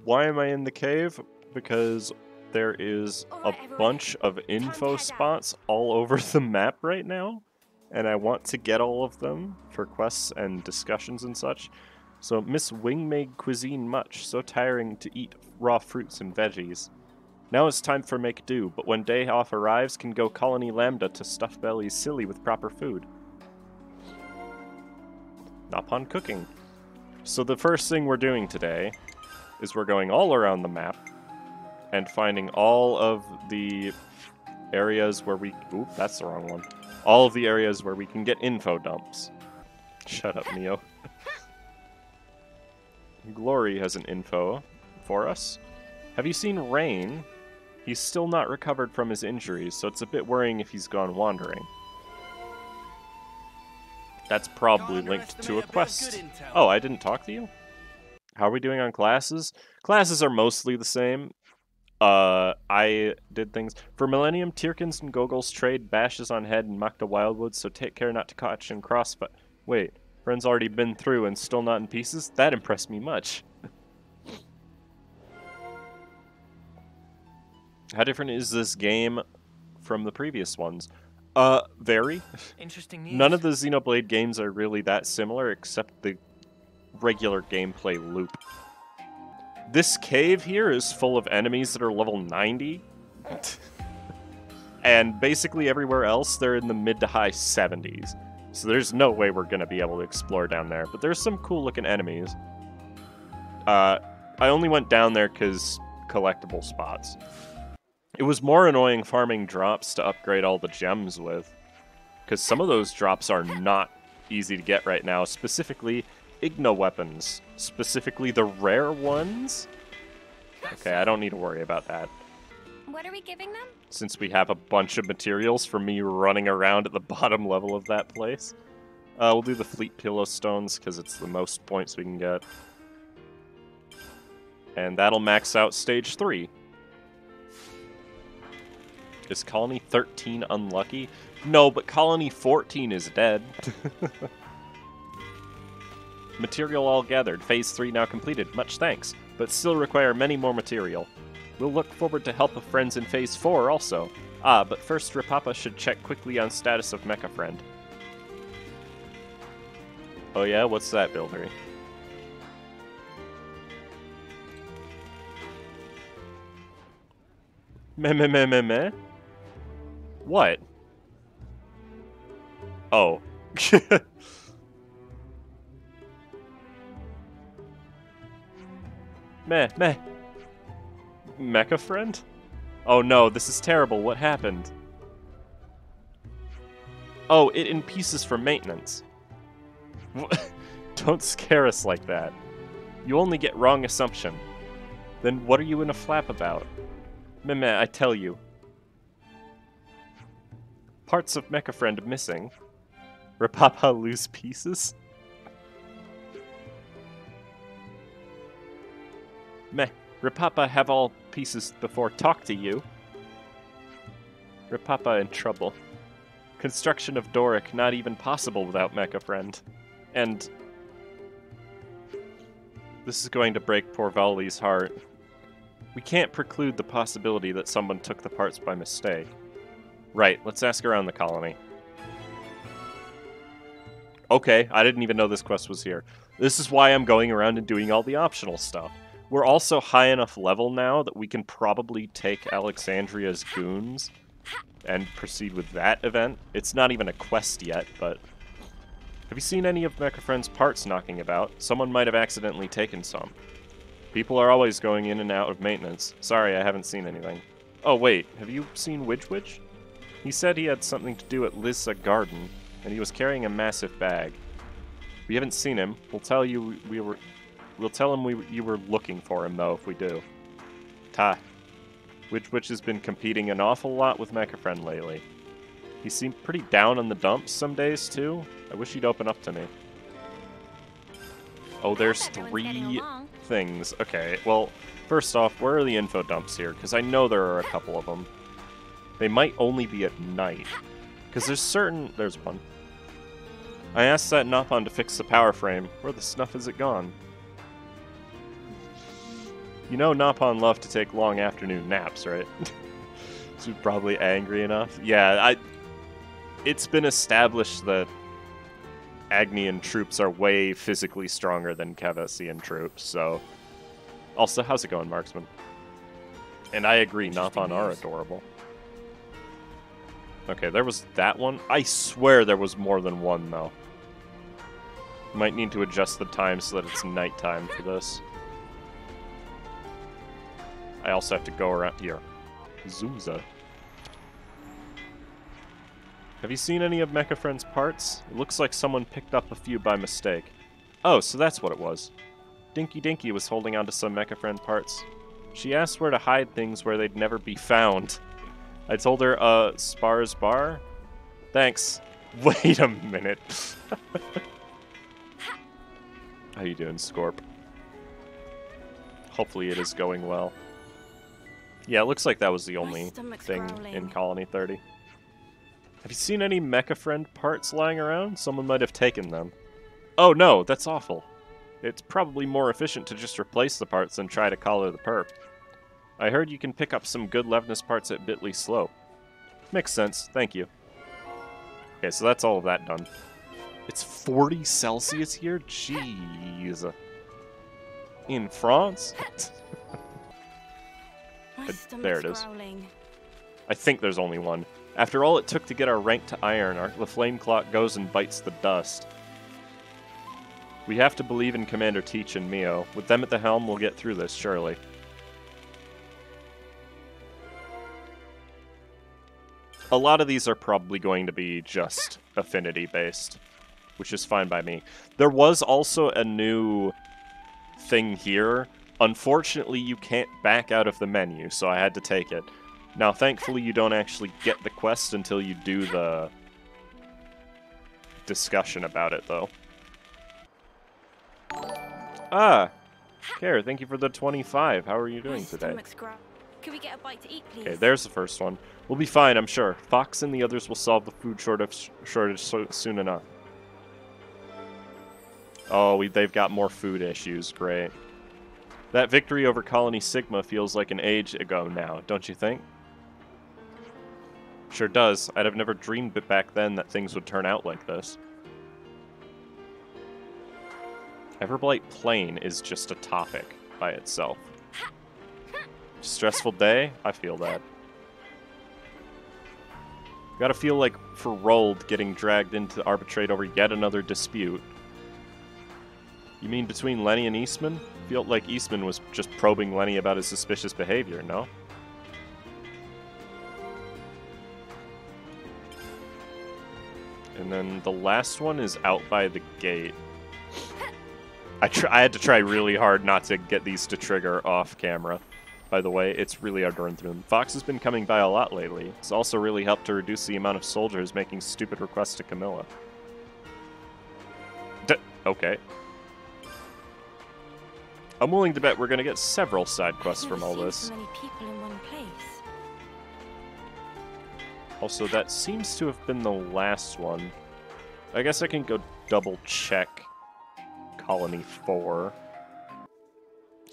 Why am I in the cave? Because there is a bunch of info spots all over the map right now, and I want to get all of them for quests and discussions and such. So, Miss Wing made cuisine much, so tiring to eat raw fruits and veggies. Now it's time for make do, but when day off arrives, can go Colony Lambda to stuff bellies silly with proper food. Napon cooking. So the first thing we're doing today is we're going all around the map and finding all of the areas where we... Oop, that's the wrong one. All of the areas where we can get info dumps. Shut up, Neo. Glory has an info for us. Have you seen Rain? He's still not recovered from his injuries, so it's a bit worrying if he's gone wandering. That's probably linked to a quest. Oh, I didn't talk to you? How are we doing on classes? Classes are mostly the same. I did things. For Millennium, Tyrkins and Gogols trade bashes on head and Makta Wildwood, so take care not to catch and crossfire. Wait, friend's already been through and still not in pieces? That impressed me much. How different is this game from the previous ones? Very. Interesting news. None of the Xenoblade games are really that similar, except the regular gameplay loop. This cave here is full of enemies that are level 90. And basically everywhere else, they're in the mid to high 70s. So there's no way we're going to be able to explore down there. But there's some cool looking enemies. I only went down there because collectible spots. It was more annoying farming drops to upgrade all the gems with. Because some of those drops are not easy to get right now. Specifically, Igno weapons. Specifically the rare ones. Okay, I don't need to worry about that. What are we giving them? Since we have a bunch of materials for me running around at the bottom level of that place. We'll do the Fleet Pillow Stones, because it's the most points we can get. And that'll max out stage 3. Is Colony 13 unlucky? No, but Colony 14 is dead. Material all gathered. Phase 3 now completed. Much thanks, but still require many more material. We'll look forward to help of friends in Phase 4 also. Ah, but first Rapapa should check quickly on status of Mecha Friend. Oh yeah? What's that, Buildery? Meh. What? Oh. Meh. Mecha Friend? Oh no, this is terrible. What happened? Oh, it in pieces for maintenance. Don't scare us like that. You only get wrong assumption. Then what are you in a flap about? Meh, I tell you. Parts of Mecha Friend missing. Rapapa lose pieces? Meh, Rapapa have all pieces before talk to you. Rapapa in trouble. Construction of Doric not even possible without Mecha Friend. And this is going to break poor Vali's heart. We can't preclude the possibility that someone took the parts by mistake. Right, let's ask around the colony. Okay, I didn't even know this quest was here. This is why I'm going around and doing all the optional stuff. We're also high enough level now that we can probably take Alexandria's goons and proceed with that event. It's not even a quest yet, but... Have you seen any of Mecha Friend's parts knocking about? Someone might have accidentally taken some. People are always going in and out of maintenance. Sorry, I haven't seen anything. Oh wait, have you seen Widge? He said he had something to do at Lissa Garden, and he was carrying a massive bag. We haven't seen him. We'll tell you We'll tell him you were looking for him, though, if we do. Ta. Widge has been competing an awful lot with Mecha Friend lately. He seemed pretty down on the dumps some days, too. I wish he'd open up to me. Oh, there's 3 things. Okay, well, first off, where are the info dumps here? Because I know there are a couple of them. They might only be at night. Because there's one. I asked that Nopon to fix the power frame. Where the snuff is it gone? You know Napon loved to take long afternoon naps, right? She's probably angry enough. Yeah, it's been established that Agnian troops are way physically stronger than Kavasian troops, so... Also, how's it going, Marksman? And I agree, Napon are adorable. Okay, there was that one. I swear there was more than one, though. Might need to adjust the time so that it's nighttime for this. I also have to go around here. Zumza. Have you seen any of Mecha Friend's parts? It looks like someone picked up a few by mistake. Oh, so that's what it was. Dinky Dinky was holding onto some Mecha Friend parts. She asked where to hide things where they'd never be found. I told her, Spar's bar? Thanks. Wait a minute. How you doing, Scorp? Hopefully it is going well. Yeah, it looks like that was the only thing in Colony 30. Have you seen any Mecha Friend parts lying around? Someone might have taken them. Oh no, that's awful. It's probably more efficient to just replace the parts than try to collar the perp. I heard you can pick up some good Levness parts at Bitly Slope. Makes sense, thank you. Okay, so that's all of that done. It's 40 Celsius here? Jeez. In France? There it is. I think there's only one. After all it took to get our rank to iron, the flame clock goes and bites the dust. We have to believe in Commander Teach and Mio. With them at the helm, we'll get through this, surely. A lot of these are probably going to be just affinity-based, which is fine by me. There was also a new thing here. Unfortunately, you can't back out of the menu, so I had to take it. Now, thankfully, you don't actually get the quest until you do the discussion about it, though. Ah! Care, thank you for the 25. How are you doing today? Can we get a bite to eat, please? Okay, there's the first one. We'll be fine, I'm sure. Fox and the others will solve the food shortage soon enough. Oh, they've got more food issues. Great. That victory over Colony Sigma feels like an age ago now, don't you think? Sure does. I'd have never dreamed it back then that things would turn out like this. Everblight Plain is just a topic by itself. Stressful day? I feel that. Gotta feel like for Rold getting dragged in to arbitrate over yet another dispute. You mean between Lenny and Eastman? Felt like Eastman was just probing Lenny about his suspicious behavior, no? And then the last one is out by the gate. I had to try really hard not to get these to trigger off camera. By the way, it's really hard to run through them. Fox has been coming by a lot lately. It's also really helped to reduce the amount of soldiers making stupid requests to Camilla. Okay. I'm willing to bet we're going to get several side quests from all this. So many people in one place. Also, that seems to have been the last one. I guess I can go double check Colony 4.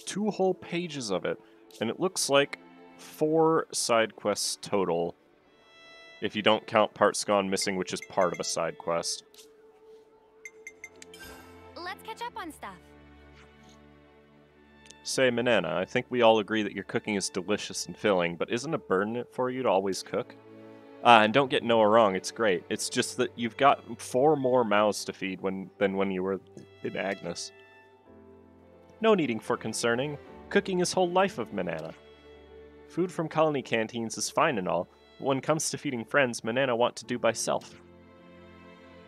2 whole pages of it. And it looks like 4 side quests total. If you don't count Parts Gone Missing, which is part of a side quest. Let's catch up on stuff. Say, Manana, I think we all agree that your cooking is delicious and filling, but isn't a burden for you to always cook? And don't get Noah wrong, it's great. It's just that you've got 4 more mouths to feed than when you were in Agnes. No needing for concerning. Cooking is whole life of Manana. Food from colony canteens is fine and all, but when it comes to feeding friends, Manana want to do by self.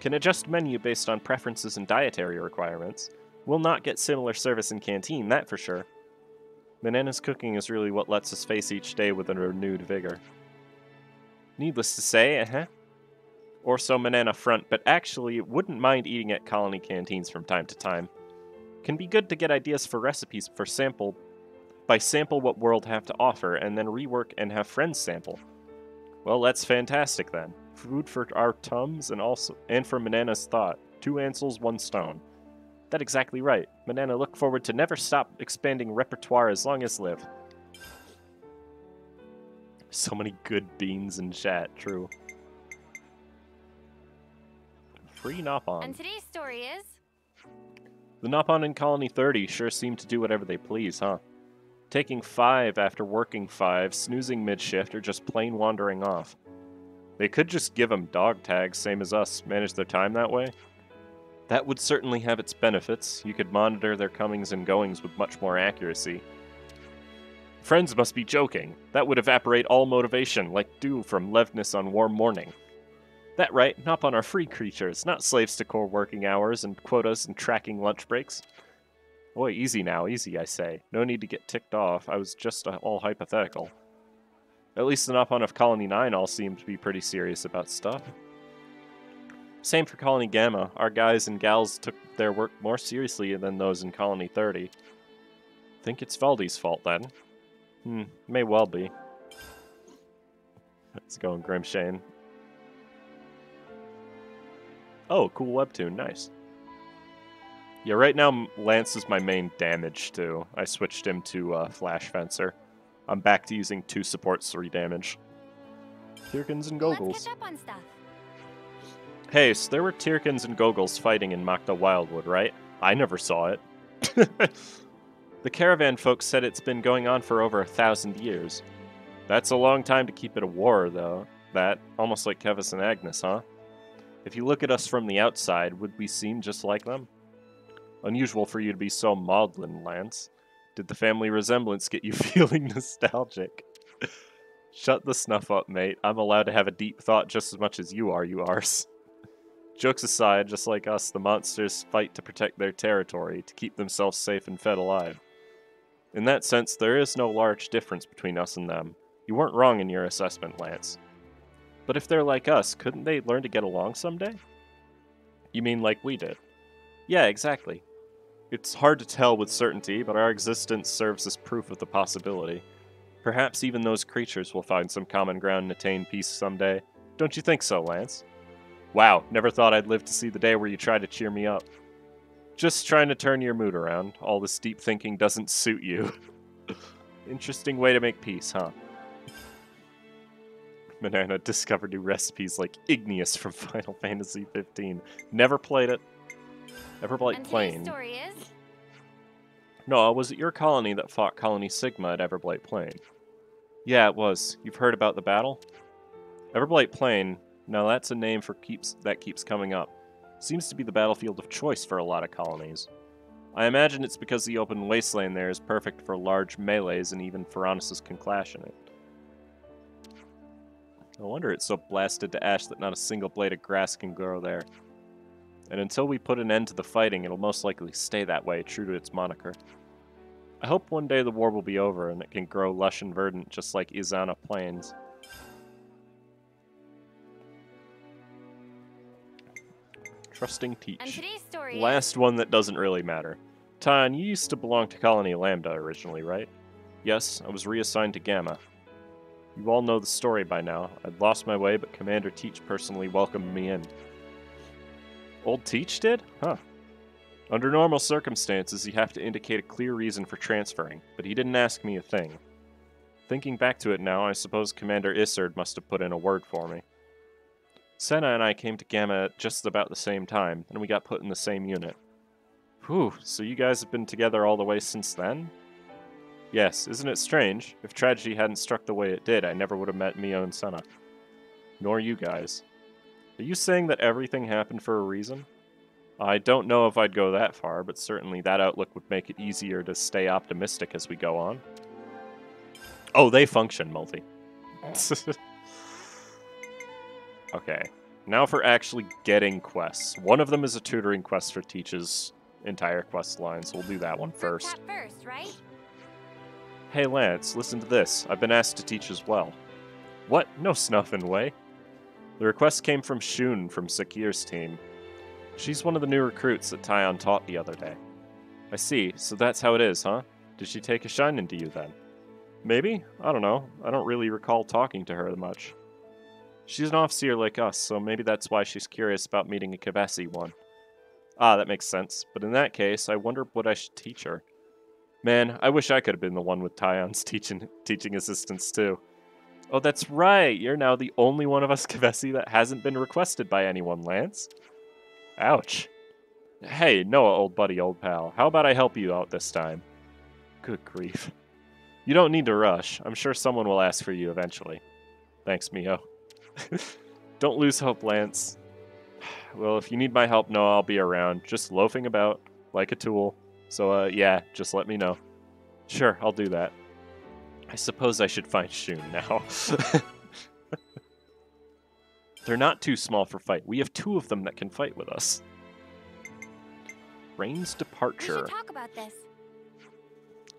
Can adjust menu based on preferences and dietary requirements. We'll not get similar service in canteen, that for sure. Manana's cooking is really what lets us face each day with a renewed vigor. Needless to say, or so Manana front, but actually wouldn't mind eating at colony canteens from time to time. Can be good to get ideas for recipes for sample what world have to offer, and then rework and have friends sample. Well, that's fantastic then. Food for our tums and for Manana's thought. 2 ansels, 1 stone. That's exactly right. Manana, look forward to never stop expanding repertoire as long as live. So many good beans in chat, true. Free Nopon. And today's story is... The Nopon in Colony 30 sure seem to do whatever they please, huh? Taking 5 after working 5, snoozing mid-shift, or just plain wandering off. They could just give them dog tags, same as us, manage their time that way. That would certainly have its benefits. You could monitor their comings and goings with much more accuracy. Friends must be joking. That would evaporate all motivation, like dew from leveness on warm morning. That right, Nopon are free creatures, not slaves to core working hours and quotas and tracking lunch breaks. Boy, easy now, easy, I say. No need to get ticked off. I was just all hypothetical. At least the Nopon of Colony 9 all seem to be pretty serious about stuff. Same for Colony Gamma. Our guys and gals took their work more seriously than those in Colony 30. Think it's Valdi's fault, then? May well be. Let's go, Grimshane. Oh, cool webtoon, nice. Yeah, right now Lance is my main damage, too. I switched him to Flash Fencer. I'm back to using 2 supports, 3 damage. Tyrkins and Gogles. Let's catch up on stuff. Hey, so there were Tyrkins and Gogles fighting in Makta Wildwood, right? I never saw it. The caravan folks said it's been going on for over 1,000 years. That's a long time to keep it a war, though. That, almost like Kevis and Agnes, huh? If you look at us from the outside, would we seem just like them? Unusual for you to be so maudlin, Lance. Did the family resemblance get you feeling nostalgic? Shut the snuff up, mate. I'm allowed to have a deep thought just as much as you are, you arse. Jokes aside, just like us, the monsters fight to protect their territory, to keep themselves safe and fed alive. In that sense, there is no large difference between us and them. You weren't wrong in your assessment, Lance. But if they're like us, couldn't they learn to get along someday? You mean like we did? Yeah, exactly. It's hard to tell with certainty, but our existence serves as proof of the possibility. Perhaps even those creatures will find some common ground and attain peace someday. Don't you think so, Lance? Wow, never thought I'd live to see the day where you try to cheer me up. Just trying to turn your mood around. All this deep thinking doesn't suit you. Interesting way to make peace, huh? Manana discovered new recipes like Igneous from Final Fantasy 15. Never played it. Everblight Plain. Story is... No, was it your colony that fought Colony Sigma at Everblight Plain? Yeah, it was. You've heard about the battle? Everblight Plain, now that's a name that keeps coming up. Seems to be the battlefield of choice for a lot of colonies. I imagine it's because the open wasteland there is perfect for large melees and even Ferronis can clash in it. No wonder it's so blasted to ash that not a single blade of grass can grow there. And until we put an end to the fighting, it'll most likely stay that way, true to its moniker. I hope one day the war will be over and it can grow lush and verdant just like Izana Plains. Trusting Teach. And today's story Last one that doesn't really matter. Tan, you used to belong to Colony Lambda originally, right? Yes, I was reassigned to Gamma. You all know the story by now. I'd lost my way, but Commander Teach personally welcomed me in. Old Teach did? Huh. Under normal circumstances, you have to indicate a clear reason for transferring, but he didn't ask me a thing. Thinking back to it now, I suppose Commander Isard must have put in a word for me. Senna and I came to Gamma at just about the same time, and we got put in the same unit. Whew, so you guys have been together all the way since then? Yes, isn't it strange? If tragedy hadn't struck the way it did, I never would have met Mio and Senna. Nor you guys. Are you saying that everything happened for a reason? I don't know if I'd go that far, but certainly that outlook would make it easier to stay optimistic as we go on. Oh, they function, Multi. Okay, now for actually getting quests. One of them is a tutoring quest for Teach's entire quest line, so we'll do that one first. First, right? Hey Lance, listen to this. I've been asked to teach as well. What? No snuffing way. The request came from Shun from Sakir's team. She's one of the new recruits that Tyon taught the other day. I see, so that's how it is, huh? Did she take a shine into you then? Maybe? I don't know. I don't really recall talking to her much. She's an officer like us, so maybe that's why she's curious about meeting a Kavesi one. Ah, that makes sense. But in that case, I wonder what I should teach her. Man, I wish I could have been the one with Tyon's teaching assistants too. Oh, that's right. You're now the only one of us Kavesi that hasn't been requested by anyone, Lance. Ouch. Hey, Noah, old buddy, old pal. How about I help you out this time? Good grief. You don't need to rush. I'm sure someone will ask for you eventually. Thanks, Mio. Don't lose hope, Lance. Well, if you need my help, Noah, I'll be around. Just loafing about, like a tool. So, yeah, just let me know. Sure, I'll do that. I suppose I should find Shun now. They're not too small for fight. We have 2 of them that can fight with us. Rain's We departure. should talk about this.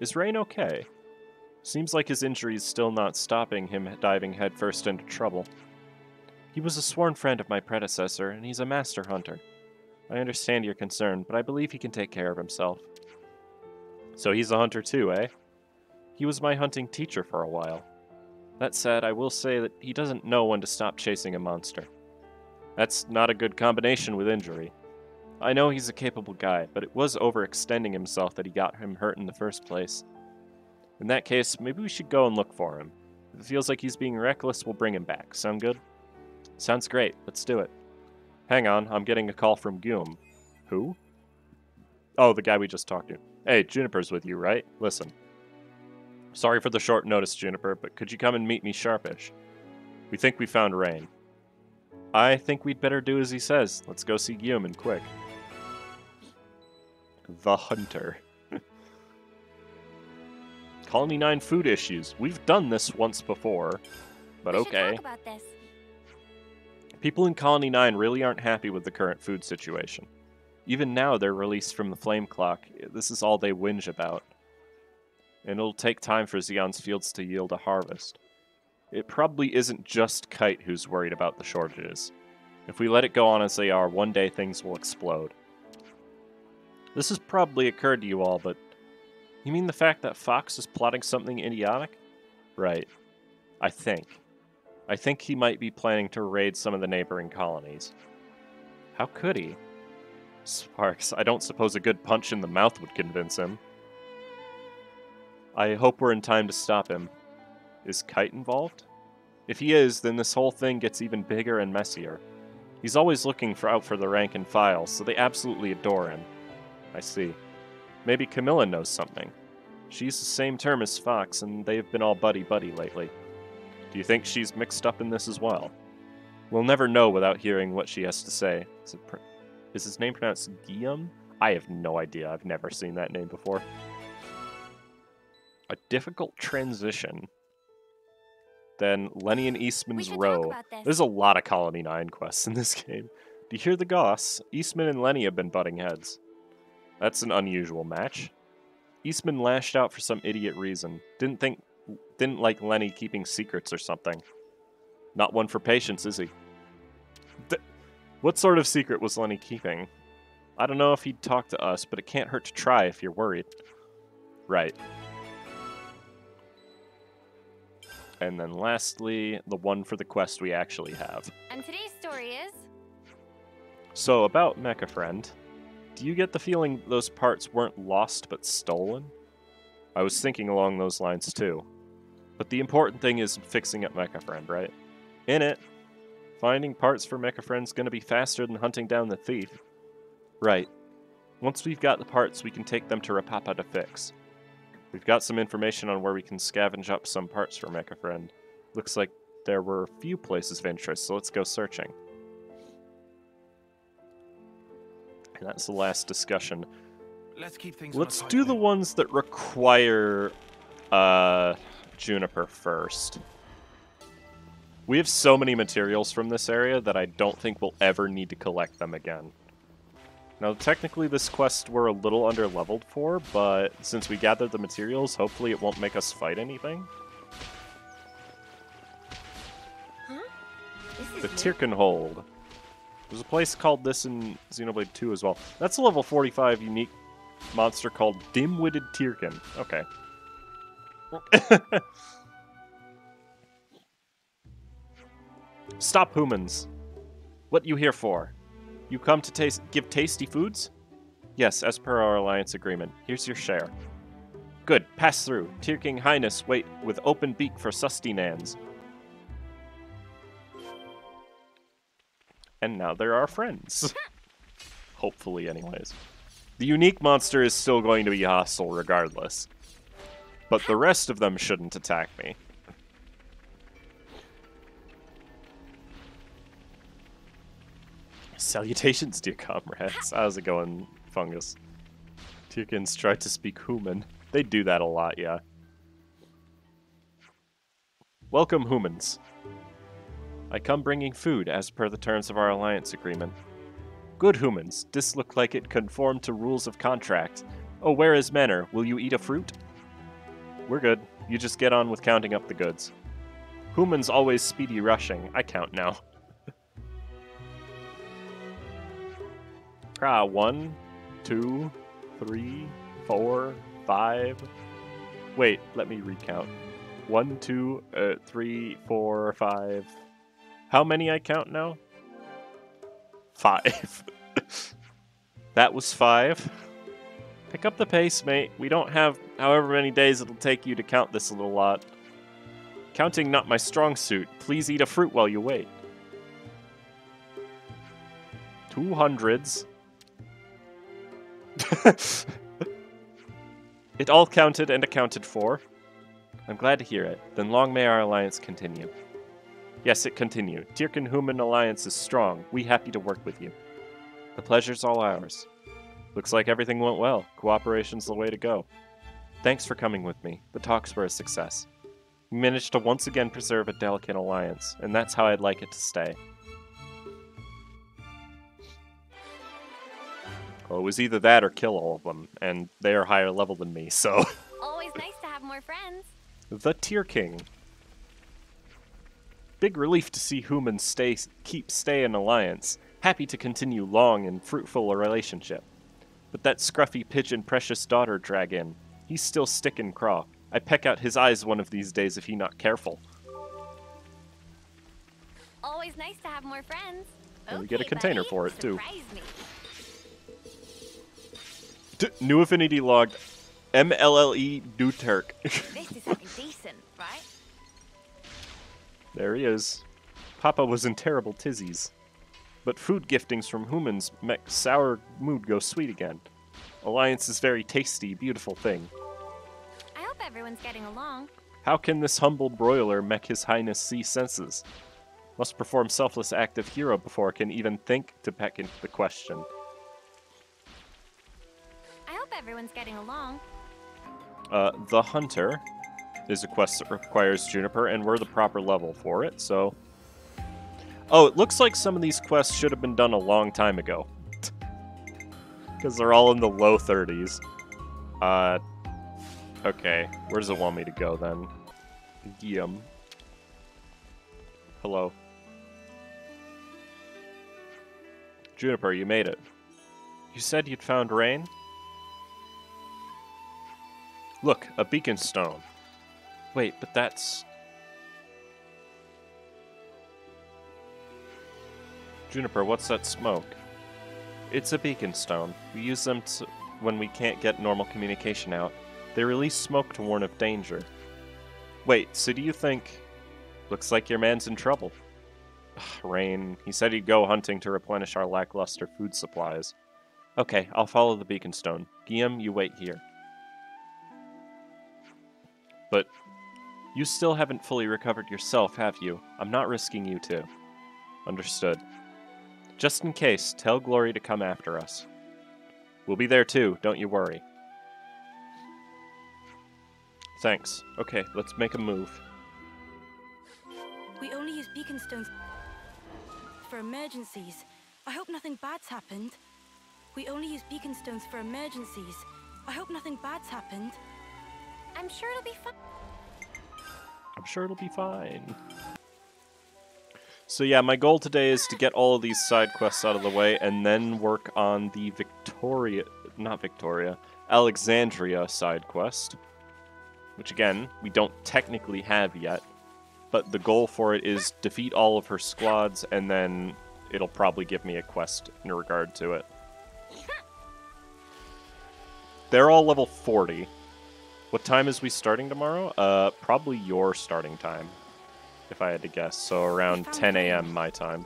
Is Rain okay? Seems like his injury is still not stopping him diving headfirst into trouble. He was a sworn friend of my predecessor, and he's a master hunter. I understand your concern, but I believe he can take care of himself. So he's a hunter too, eh? He was my hunting teacher for a while. That said, I will say that he doesn't know when to stop chasing a monster. That's not a good combination with injury. I know he's a capable guy, but it was overextending himself that he got him hurt in the first place. In that case, maybe we should go and look for him. If it feels like he's being reckless, we'll bring him back. Sound good? Sounds great. Let's do it. Hang on, I'm getting a call from Guillaume. Who? Oh, the guy we just talked to. Hey, Juniper's with you, right? Listen. Sorry for the short notice, Juniper, but could you come and meet me sharpish? We think we found Rain. I think we'd better do as he says. Let's go see Guillaume and quick. The Hunter. Colony 9 food issues. We've done this once before, but We should okay. talk about this. People in Colony 9 really aren't happy with the current food situation. Even now, they're released from the flame clock. This is all they whinge about. And it'll take time for Xeon's fields to yield a harvest. It probably isn't just Kite who's worried about the shortages. If we let it go on as they are, one day things will explode. This has probably occurred to you all, but you mean the fact that Fox is plotting something idiotic? Right. I think he might be planning to raid some of the neighboring colonies. How could he? Sparks, I don't suppose a good punch in the mouth would convince him. I hope we're in time to stop him. Is Kite involved? If he is, then this whole thing gets even bigger and messier. He's always looking out for the rank and file, so they absolutely adore him. I see. Maybe Camilla knows something. She's the same term as Fox, and they've been all buddy-buddy lately. Do you think she's mixed up in this as well? We'll never know without hearing what she has to say. Is his name pronounced Guillaume? I have no idea. I've never seen that name before. A difficult transition. Then Lenny and We Eastman's should talk Row. about this. There's a lot of Colony 9 quests in this game. Do you hear the goss? Eastman and Lenny have been butting heads. That's an unusual match. Eastman lashed out for some idiot reason. Didn't like Lenny keeping secrets or something. Not one for patience, is he? What sort of secret was Lenny keeping? I don't know if he'd talk to us, but it can't hurt to try if you're worried. Right. And then lastly, the one for the quest we actually have. And today's story is... So, about Mecha Friend, do you get the feeling those parts weren't lost but stolen? I was thinking along those lines too. But the important thing is fixing up Mecha Friend, right? In it, finding parts for Mecha Friend's gonna be faster than hunting down the thief. Right. Once we've got the parts, we can take them to Rapapa to fix. We've got some information on where we can scavenge up some parts for Mecha Friend. Looks like there were a few places of interest, so let's go searching. And that's the last discussion. Let's keep things Let's on a do tight the note. ones that require Juniper first. We have so many materials from this area that I don't think we'll ever need to collect them again. Now, technically this quest we're a little under-leveled for, but since we gathered the materials, hopefully it won't make us fight anything. Huh? This The is new. Tirkenhold. There's a place called this in Xenoblade 2 as well. That's a level 45 unique monster called Dim-Witted Tirken. Okay. Stop humans. What you here for? You come to give tasty foods? Yes, as per our alliance agreement. Here's your share. Good, pass through. Tier King Highness wait with open beak for sustenance. And now they're our friends. Hopefully, anyways. The unique monster is still going to be hostile regardless. But the rest of them shouldn't attack me. Salutations, dear comrades. How's it going, Fungus? Tyrkins tried to speak human. They do that a lot, yeah. Welcome, humans. I come bringing food as per the terms of our alliance agreement. Good humans, this look like it conformed to rules of contract. Oh, where is manner? Will you eat a fruit? We're good. You just get on with counting up the goods. Humans always speedy rushing. I count now. 1, 2, 3, 4, 5. Wait, let me recount. 1, 2, 3, 4, 5. How many I count now? 5. That was 5. Pick up the pace, mate. We don't have however many days it'll take you to count this little lot. Counting not my strong suit. Please eat a fruit while you wait. 200s. It all counted and accounted for. I'm glad to hear it. Then long may our alliance continue. Yes, it continued. Tyrkin Human Alliance is strong. We happy to work with you. The pleasure's all ours. Looks like everything went well. Cooperation's the way to go. Thanks for coming with me. The talks were a success. We managed to once again preserve a delicate alliance, and that's how I'd like it to stay. Well, it was either that or kill all of them, and they are higher level than me, so... Always nice to have more friends. The Tier King. Big relief to see humans stay in alliance. Happy to continue long and fruitful a relationship. But that scruffy pigeon precious daughter dragon, he's still stickin' craw. I peck out his eyes one of these days if he not careful. Always nice to have more friends. And we get a container buddy. for it, too. Surprise me. New affinity logged. MLLE Duturk. This is looking decent, right? There he is. Papa was in terrible tizzies. But food giftings from humans make sour mood go sweet again. Alliance is very tasty, beautiful thing. I hope everyone's getting along. How can this humble broiler make his highness see senses? Must perform selfless act of hero before can even think to peck into the question. I hope everyone's getting along. The Hunter is a quest that requires Juniper, and we're the proper level for it, so... Oh, it looks like some of these quests should have been done a long time ago. Because they're all in the low 30s. Okay. Where does it want me to go, then? Guillaume. Hello. Juniper, you made it. You said you'd found rain? Look, a beacon stone. Wait, but that's... Juniper, what's that smoke? It's a beacon stone. We use them when we can't get normal communication out. They release smoke to warn of danger. Wait, so do you think... Looks like your man's in trouble. Ugh, Rain. He said he'd go hunting to replenish our lackluster food supplies. Okay, I'll follow the beacon stone. Guillaume, you wait here. But you still haven't fully recovered yourself, have you? I'm not risking you to. Understood. Just in case, tell Glory to come after us. We'll be there too, don't you worry. Thanks. Okay, let's make a move. We only use beacon stones for emergencies. I hope nothing bad's happened. We only use beacon stones for emergencies. I hope nothing bad's happened. I'm sure it'll be fun. I'm sure it'll be fine. So yeah, my goal today is to get all of these side quests out of the way and then work on the Alexandria side quest. Which again, we don't technically have yet. But the goal for it is defeat all of her squads and then it'll probably give me a quest in regard to it. They're all level 40. What time is we starting tomorrow? Probably your starting time, if I had to guess. So around 10 a.m. my time.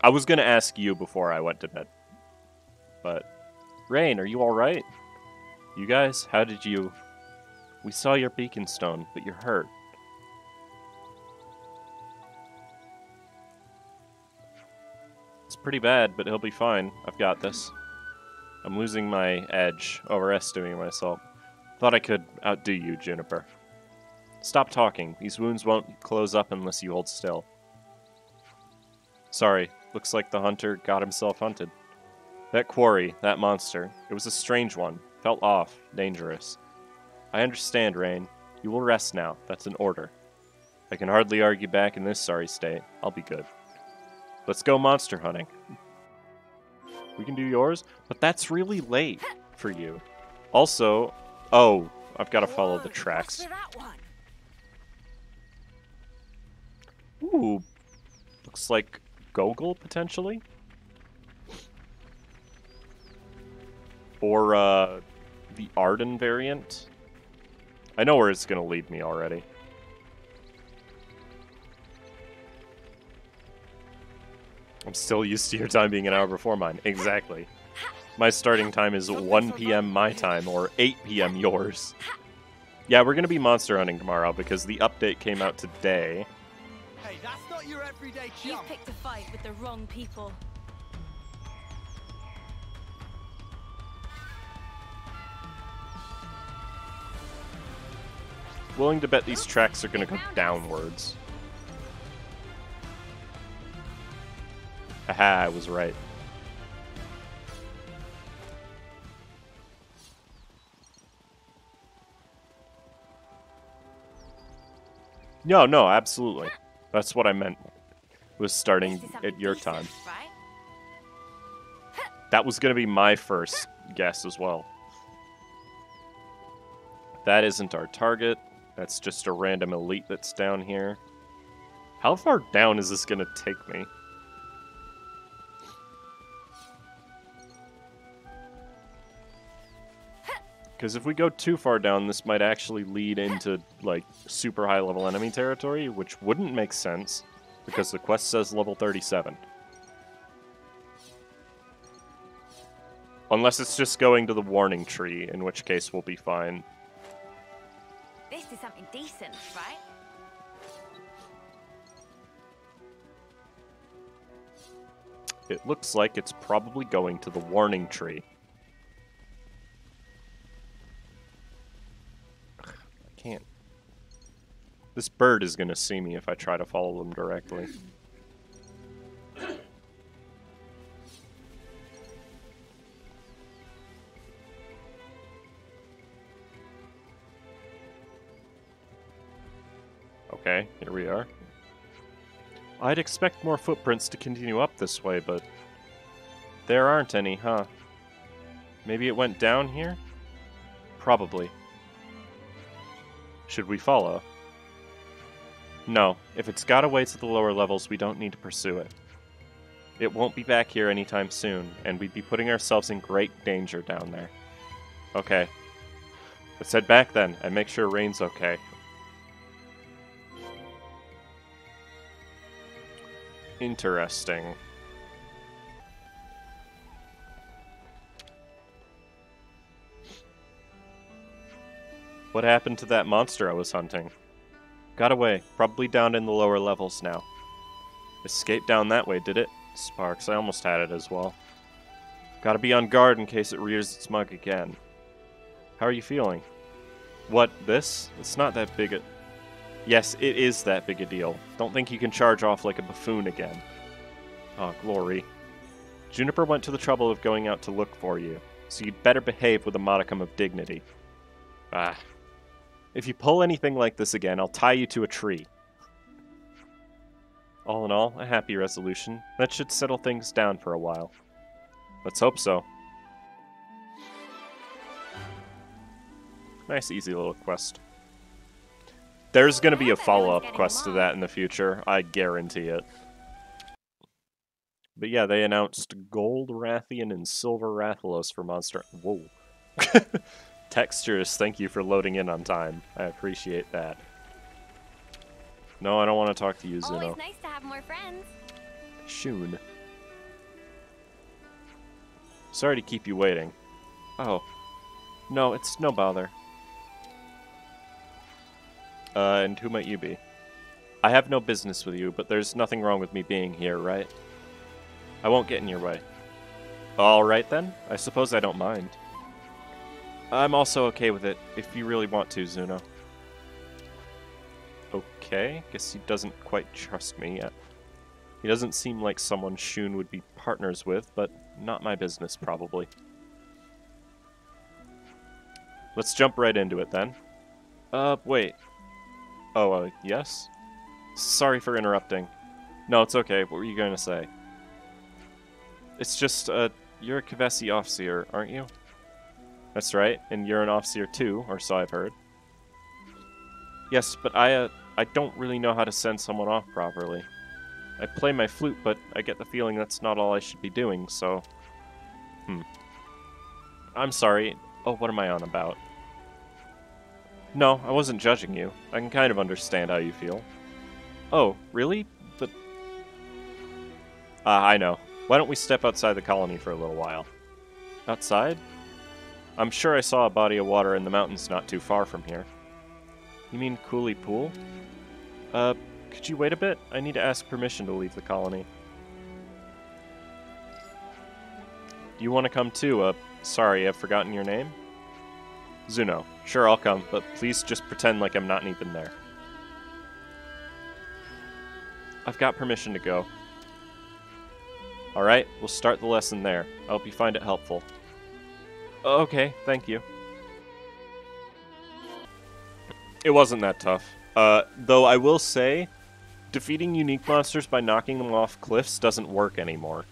I was going to ask you before I went to bed. But, Rain, are you alright? You guys, how did you... We saw your beacon stone, but you're hurt. It's pretty bad, but he'll be fine. I've got this. I'm losing my edge, overestimating myself. Thought I could outdo you, Juniper. Stop talking. These wounds won't close up unless you hold still. Sorry, looks like the hunter got himself hunted. That quarry, that monster, it was a strange one. Felt off, dangerous. I understand, Rain. You will rest now. That's an order. I can hardly argue back in this sorry state. I'll be good. Let's go monster hunting. We can do yours, but that's really late for you. Also, oh, I've got to follow the tracks. Ooh, looks like Gogol, potentially? Or, the Arden variant? I know where it's going to lead me already. I'm still used to your time being an hour before mine. Exactly. My starting time is 1 p.m. my time, or 8 p.m. yours. Yeah, we're going to be monster hunting tomorrow because the update came out today. Hey, that's not your everyday You've chump. picked a fight with the wrong people. Willing to bet these tracks are going to go downwards. Haha, I was right. No, absolutely. That's what I meant. Was starting at your time. That was going to be my first guess as well. That isn't our target. That's just a random elite that's down here. How far down is this going to take me? Because if we go too far down, this might actually lead into, like, super high-level enemy territory, which wouldn't make sense, because the quest says level 37. Unless it's just going to the warning tree, in which case we'll be fine. This is something decent, right? It looks like it's probably going to the warning tree. I can't. This bird is going to see me if I try to follow them directly. Okay, here we are. I'd expect more footprints to continue up this way, but there aren't any, huh? Maybe it went down here? Probably. Should we follow? No, if it's got away to the lower levels, we don't need to pursue it. It won't be back here anytime soon, and we'd be putting ourselves in great danger down there. Okay. Let's head back then, and make sure Rain's okay. Interesting. What happened to that monster I was hunting? Got away, probably down in the lower levels now. Escaped down that way, did it? Sparks, I almost had it as well. Gotta be on guard in case it rears its mug again. How are you feeling? What, this? It's not that big a... Yes, it is that big a deal. Don't think you can charge off like a buffoon again. Oh, glory. Juniper went to the trouble of going out to look for you, so you'd better behave with a modicum of dignity. Ah. If you pull anything like this again, I'll tie you to a tree. All in all, a happy resolution. That should settle things down for a while. Let's hope so. Nice, easy little quest. There's gonna be a follow-up quest to that in the future. I guarantee it. But yeah, they announced Gold Rathian and Silver Rathalos for Monster... Whoa. Textures, thank you for loading in on time. I appreciate that. No, I don't want to talk to you, Zuno. Always nice to have more friends. Shun. Sorry to keep you waiting. Oh. No, it's no bother. And who might you be? I have no business with you, but there's nothing wrong with me being here, right? I won't get in your way. Alright then, I suppose I don't mind. I'm also okay with it, if you really want to, Zuno. Okay, guess he doesn't quite trust me yet. He doesn't seem like someone Shun would be partners with, but not my business, probably. Let's jump right into it, then. Wait. Oh, yes? Sorry for interrupting. No, it's okay. What were you going to say? It's just, you're a Kavesi officer, aren't you? That's right, and you're an officer too, or so I've heard. Yes, but I don't really know how to send someone off properly. I play my flute, but I get the feeling that's not all I should be doing, so... I'm sorry. Oh, what am I on about? No, I wasn't judging you. I can kind of understand how you feel. Oh, really? But... I know. Why don't we step outside the colony for a little while? Outside? I'm sure I saw a body of water in the mountains not too far from here. You mean Cooley Pool? Could you wait a bit? I need to ask permission to leave the colony. Do you want to come too? Sorry, I've forgotten your name? Zuno. Sure, I'll come, but please just pretend like I'm not even there. I've got permission to go. Alright, we'll start the lesson there. I hope you find it helpful. Okay, thank you. It wasn't that tough. Though I will say, defeating unique monsters by knocking them off cliffs doesn't work anymore.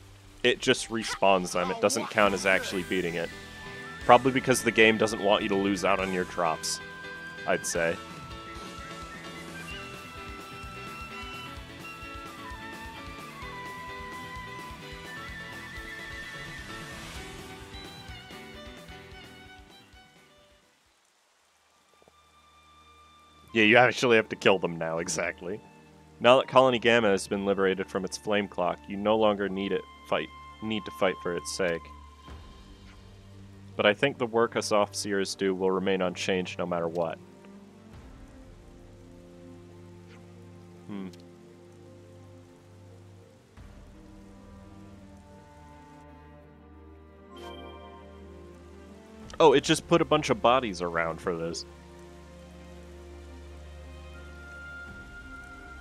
It just respawns them. It doesn't count as actually beating it. Probably because the game doesn't want you to lose out on your drops, I'd say. Yeah, you actually have to kill them now, exactly. Now that Colony Gamma has been liberated from its flame clock, you no longer need to fight for its sake. But I think the work us officers do will remain unchanged no matter what. Oh, it just put a bunch of bodies around for this.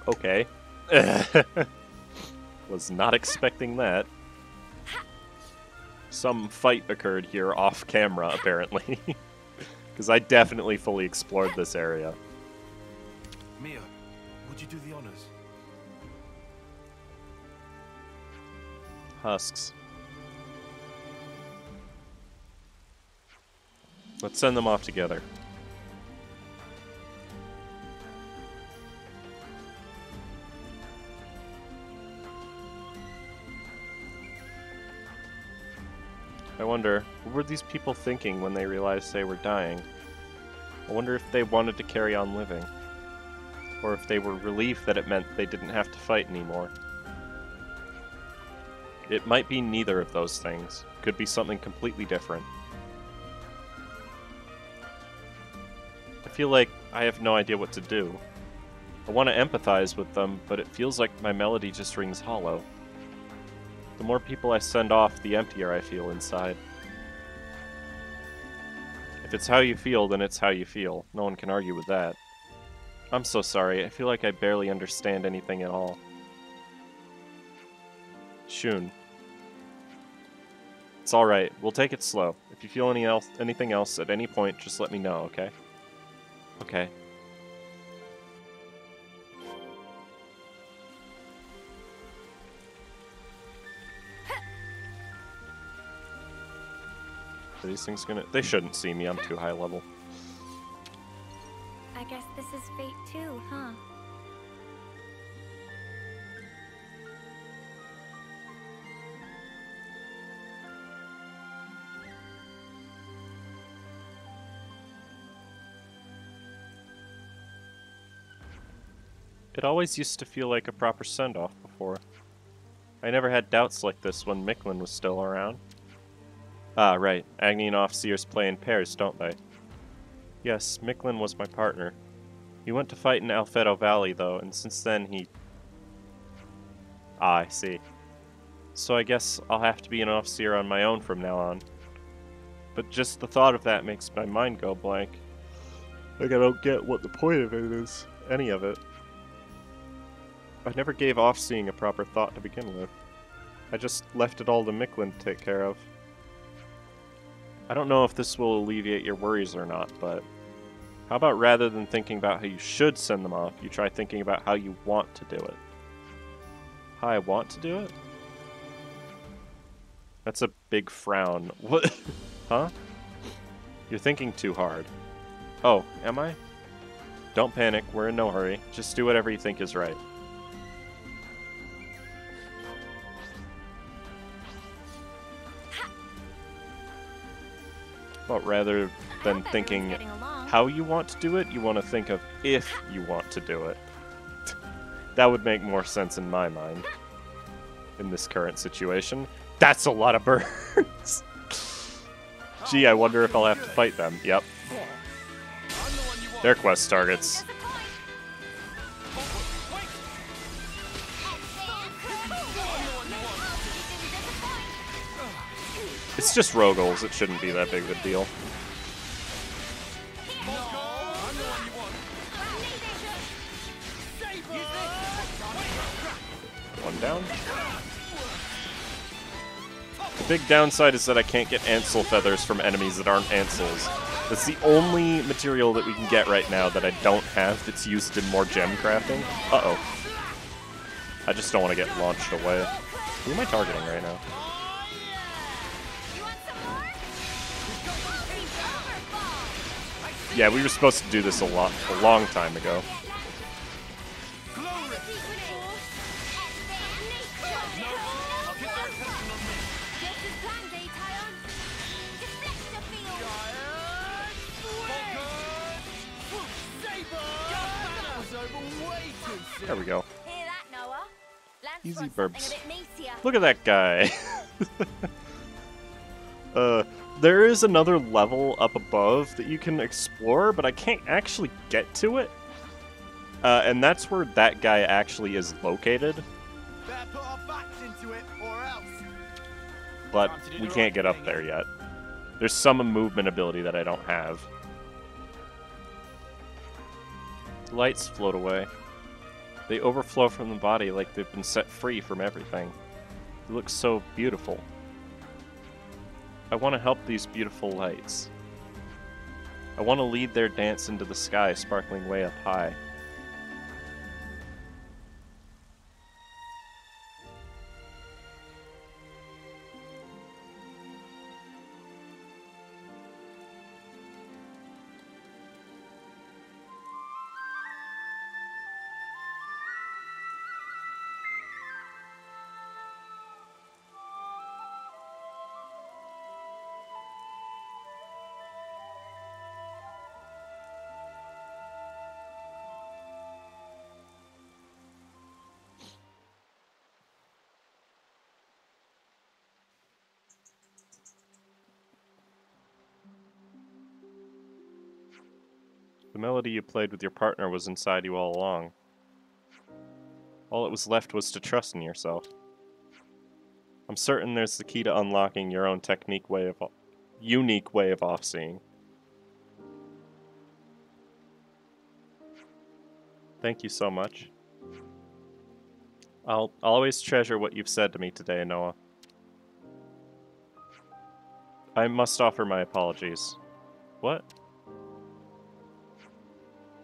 Okay. Was not expecting that. Some fight occurred here off camera, apparently. Because I definitely fully explored this area. Mia, would you do the honors? Husks. Let's send them off together. I wonder, what were these people thinking when they realized they were dying? I wonder if they wanted to carry on living. Or if they were relieved that it meant they didn't have to fight anymore. It might be neither of those things. Could be something completely different. I feel like I have no idea what to do. I want to empathize with them, but it feels like my melody just rings hollow. The more people I send off, the emptier I feel inside. If it's how you feel, then it's how you feel. No one can argue with that. I'm so sorry. I feel like I barely understand anything at all. Shun. It's alright. We'll take it slow. If you feel anything else at any point, just let me know, okay? Okay. Are these things gonna... They shouldn't see me, I'm too high level. I Guess this is fate too, huh? It always used to feel like a proper send-off before. I never had doubts like this when Micklin was still around. Ah, right. Agni and Officers play in pairs, don't they? Yes, Micklin was my partner. He went to fight in Alfedo Valley, though, and since then he... Ah, I see. So I guess I'll have to be an officer on my own from now on. But just the thought of that makes my mind go blank. Like I don't get what the point of it is. Any of it. I never gave off-seeing a proper thought to begin with. I just left it all to Micklin to take care of. I don't know if this will alleviate your worries or not, but how about rather than thinking about how you should send them off, you try thinking about how you want to do it? How I want to do it? That's a big frown. What? Huh? You're thinking too hard. Oh, am I? Don't panic, we're in no hurry. Just do whatever you think is right. But rather than thinking how you want to do it, you want to think of if you want to do it. That would make more sense in my mind. In this current situation. That's a lot of birds! Gee, I wonder if I'll have to fight them. Yep. They're quest targets. It's just Rogals, it shouldn't be that big of a deal. One down. The big downside is that I can't get Ansel feathers from enemies that aren't Ansels. That's the only material that we can get right now that I don't have that's used in more gem crafting. Uh-oh. I just don't want to get launched away. Who am I targeting right now? Yeah, we were supposed to do this a long time ago. There we go. Easy burps. Look at that guy. There is another level up above that you can explore, but I can't actually get to it. And that's where that guy actually is located. Better put our backs into it, or else. But we can't get up there yet. There's some movement ability that I don't have. Lights float away. They overflow from the body like they've been set free from everything. They look so beautiful. I want to help these beautiful lights. I want to lead their dance into the sky, sparkling way up high. The melody you played with your partner was inside you all along. All it was left was to trust in yourself. I'm certain there's the key to unlocking your own unique way of off-seeing. Thank you so much. I'll always treasure what you've said to me today, Noah. I must offer my apologies. What?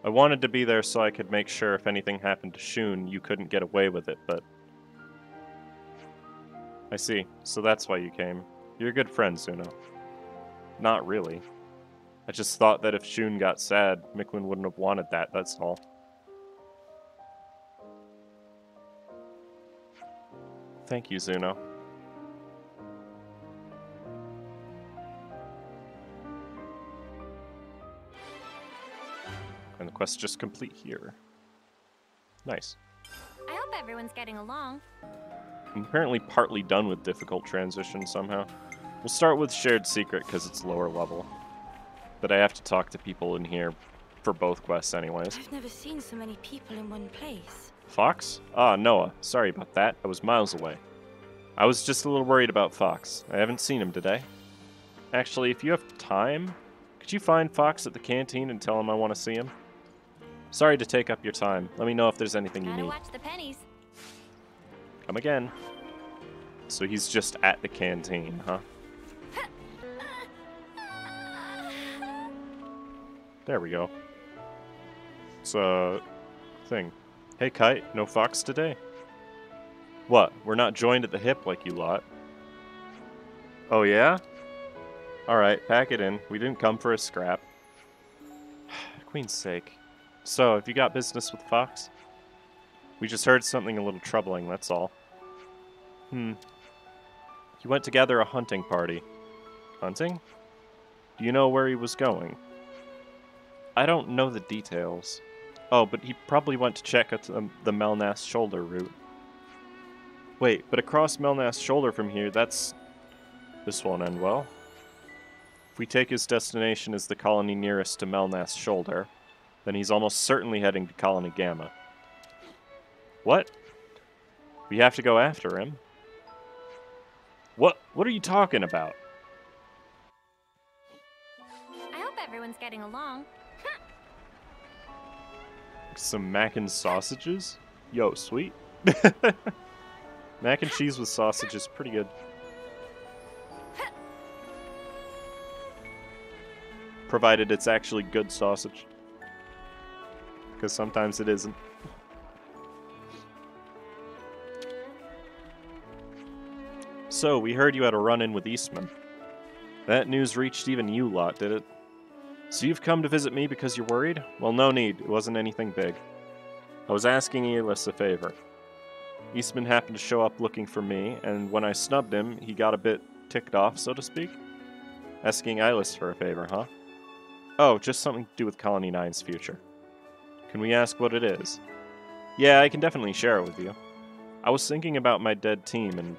I wanted to be there so I could make sure if anything happened to Shun, you couldn't get away with it, but... I see. So that's why you came. You're a good friend, Zuno. Not really. I just thought that if Shun got sad, Miklin wouldn't have wanted that, that's all. Thank you, Zuno. And the quest's just complete here. Nice. I hope everyone's getting along. I'm apparently partly done with difficult transition somehow. We'll start with Shared Secret because it's lower level. But I have to talk to people in here for both quests anyways. I've never seen so many people in one place. Fox? Ah, Noah. Sorry about that. I was miles away. I was just a little worried about Fox. I haven't seen him today. Actually, if you have time, could you find Fox at the canteen and tell him I want to see him? Sorry to take up your time. Let me know if there's anything you Gotta need. watch the pennies. Come again. So he's just at the canteen, huh? There we go. It's a thing. Hey Kite, no Fox today? What, we're not joined at the hip like you lot? Oh yeah? Alright, pack it in. We didn't come for a scrap. Queen's sake. So, have you got business with Fox? We just heard something a little troubling, that's all. You went to gather a hunting party. Hunting? Do you know where he was going? I don't know the details. Oh, but he probably went to check out the Melnath Shoulder route. Wait, but across Melnath Shoulder from here, that's... This won't end well. If we take his destination as the colony nearest to Melnath Shoulder, then he's almost certainly heading to Colony Gamma. What? We have to go after him? What are you talking about? I hope everyone's getting along. Some mac and sausages? Yo, sweet. Mac and cheese with sausage is pretty good. Provided it's actually good sausage. Because sometimes it isn't. So, we heard you had a run-in with Eastman. That news reached even you lot, did it? So you've come to visit me because you're worried? Well, no need. It wasn't anything big. I was asking Elis a favor. Eastman happened to show up looking for me, and when I snubbed him, he got a bit ticked off, so to speak. Asking Elis for a favor, huh? Oh, just something to do with Colony 9's future. Can we ask what it is? Yeah, I can definitely share it with you. I was thinking about my dead team, and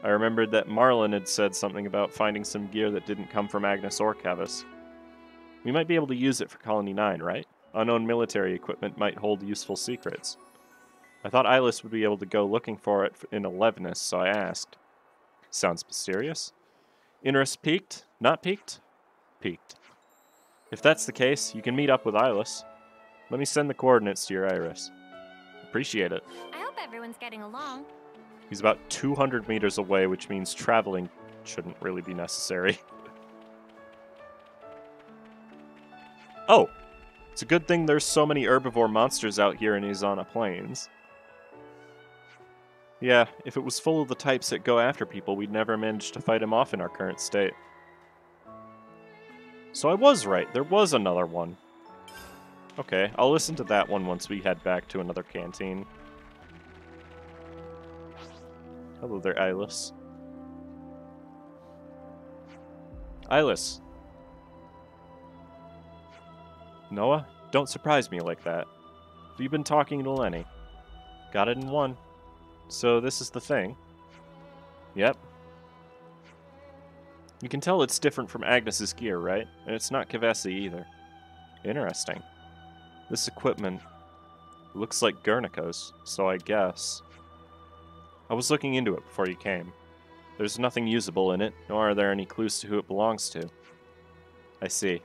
I remembered that Marlin had said something about finding some gear that didn't come from Agnes or Kevis. We might be able to use it for Colony 9, right? Unknown military equipment might hold useful secrets. I thought Elis would be able to go looking for it in Elevenus, so I asked. Sounds mysterious? Interest piqued? Not piqued? Piqued. If that's the case, you can meet up with Elis. Let me send the coordinates to your Iris. Appreciate it. I hope everyone's getting along. He's about 200 meters away, which means traveling shouldn't really be necessary. Oh! It's a good thing there's so many herbivore monsters out here in Izana Plains. Yeah, if it was full of the types that go after people, we'd never manage to fight him off in our current state. So I was right, there was another one. Okay, I'll listen to that one once we head back to another canteen. Hello there, Elis. Elis. Noah, don't surprise me like that. Have you been talking to Lenny? Got it in one. So this is the thing. Yep. You can tell it's different from Agnes's gear, right? And it's not Kevesi either. Interesting. This equipment looks like Guernico's, so I guess... I was looking into it before you came. There's nothing usable in it, nor are there any clues to who it belongs to. I see.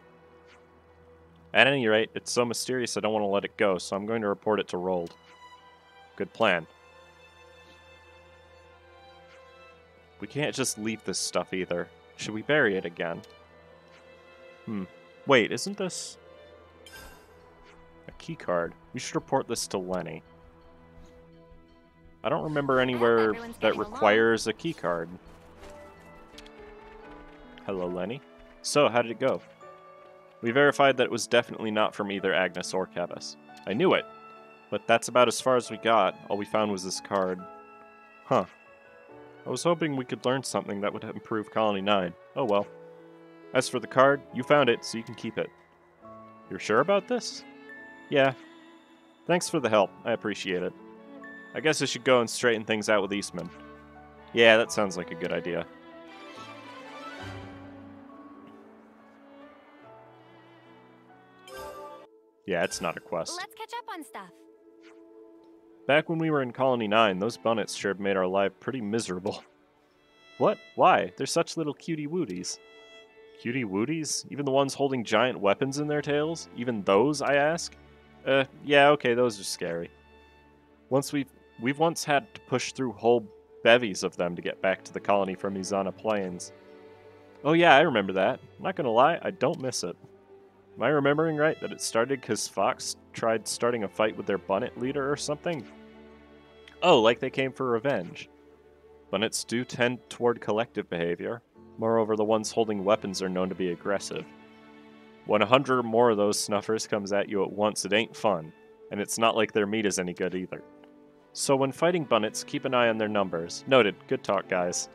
At any rate, it's so mysterious I don't want to let it go, so I'm going to report it to Rold. Good plan. We can't just leave this stuff either. Should we bury it again? Wait, isn't this... a keycard? We should report this to Lenny. I don't remember anywhere that requires a keycard. Hello, Lenny. So, how did it go? We verified that it was definitely not from either Agnes or Kevis. I knew it, but that's about as far as we got. All we found was this card. Huh. I was hoping we could learn something that would improve Colony 9. Oh well. As for the card, you found it, so you can keep it. You're sure about this? Yeah. Thanks for the help. I appreciate it. I guess I should go and straighten things out with Eastman. Yeah, that sounds like a good idea. Yeah, it's not a quest. Let's catch up on stuff. Back when we were in Colony 9, those bunnets sure made our life pretty miserable. What? Why? They're such little cutie wooties. Cutie wooties? Even the ones holding giant weapons in their tails? Even those, I ask? Yeah, okay, those are scary. We've once had to push through whole bevies of them to get back to the colony from Izana Plains. Oh yeah, I remember that. I'm not gonna lie, I don't miss it. Am I remembering right that it started because Fox tried starting a fight with their bunnet leader or something? Oh, like they came for revenge. Bunnets do tend toward collective behavior. Moreover, the ones holding weapons are known to be aggressive. When 100 or more of those snuffers comes at you at once, it ain't fun. And it's not like their meat is any good either. So when fighting bunnets, keep an eye on their numbers. Noted. Good talk, guys.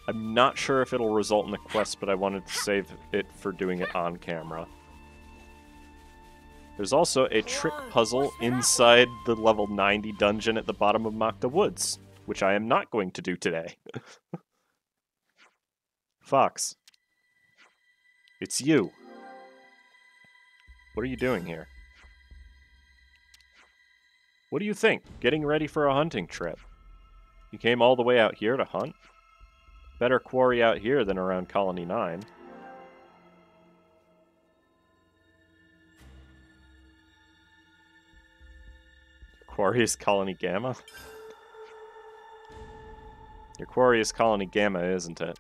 I'm not sure if it'll result in a quest, but I wanted to save it for doing it on camera. There's also a trick puzzle inside the level 90 dungeon at the bottom of Makta Woods, which I am not going to do today. Fox. It's you. What are you doing here? What do you think? Getting ready for a hunting trip. You came all the way out here to hunt? Better quarry out here than around Colony 9. Quarry is Colony Gamma? Your quarry is Colony Gamma, isn't it?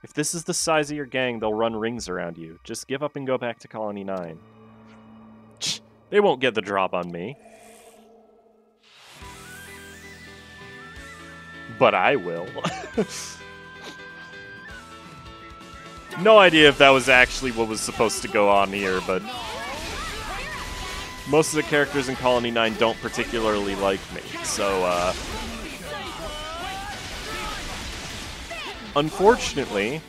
If this is the size of your gang, they'll run rings around you. Just give up and go back to Colony 9. They won't get the drop on me. But I will. No idea if that was actually what was supposed to go on here, but most of the characters in Colony 9 don't particularly like me, so, unfortunately,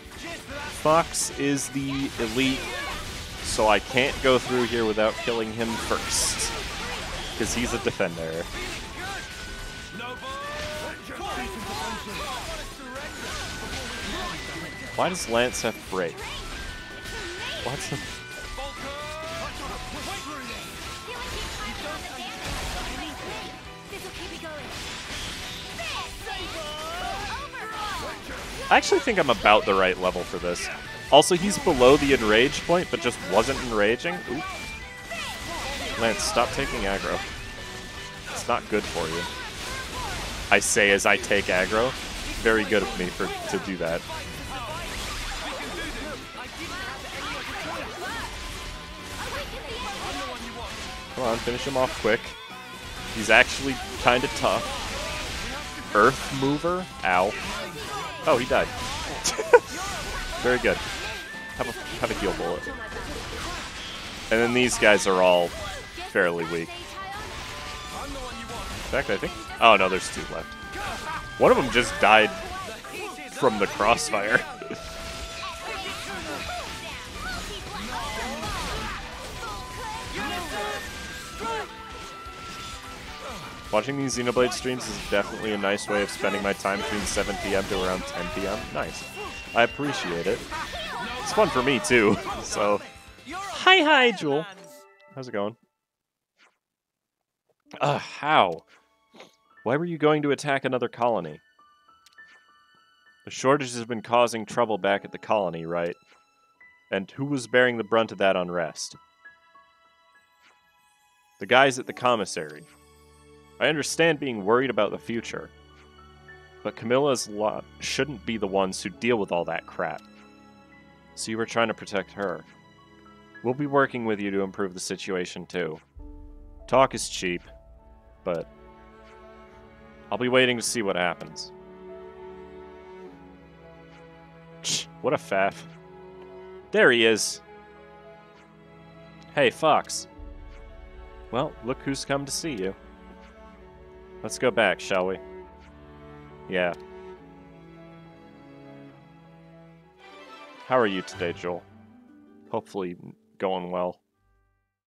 Fox is the elite, so I can't go through here without killing him first, because he's a defender. Why does Lance have break? What's the... I actually think I'm about the right level for this. Also, he's below the enrage point, but just wasn't enraging. Oop. Lance, stop taking aggro. It's not good for you. I say as I take aggro. Very good of me to do that. Come on, finish him off quick. He's actually kind of tough. Earth mover? Ow. Oh, he died. Very good. Have a heal bullet. And then these guys are all fairly weak. In fact, I think... Oh, no, there's 2 left. One of them just died from the crossfire. Watching these Xenoblade streams is definitely a nice way of spending my time between 7 p.m. to around 10 p.m. Nice. I appreciate it. It's fun for me, too. So, hi, Jewel. How's it going? How? Why were you going to attack another colony? The shortage has been causing trouble back at the colony, right? And who was bearing the brunt of that unrest? The guys at the commissary. I understand being worried about the future, but Camilla's lot shouldn't be the ones who deal with all that crap. So you were trying to protect her. We'll be working with you to improve the situation too. Talk is cheap, but I'll be waiting to see what happens. What a faff. There he is. Hey, Fox. Well, look who's come to see you. Let's go back, shall we? Yeah. How are you today, Joel? Hopefully going well.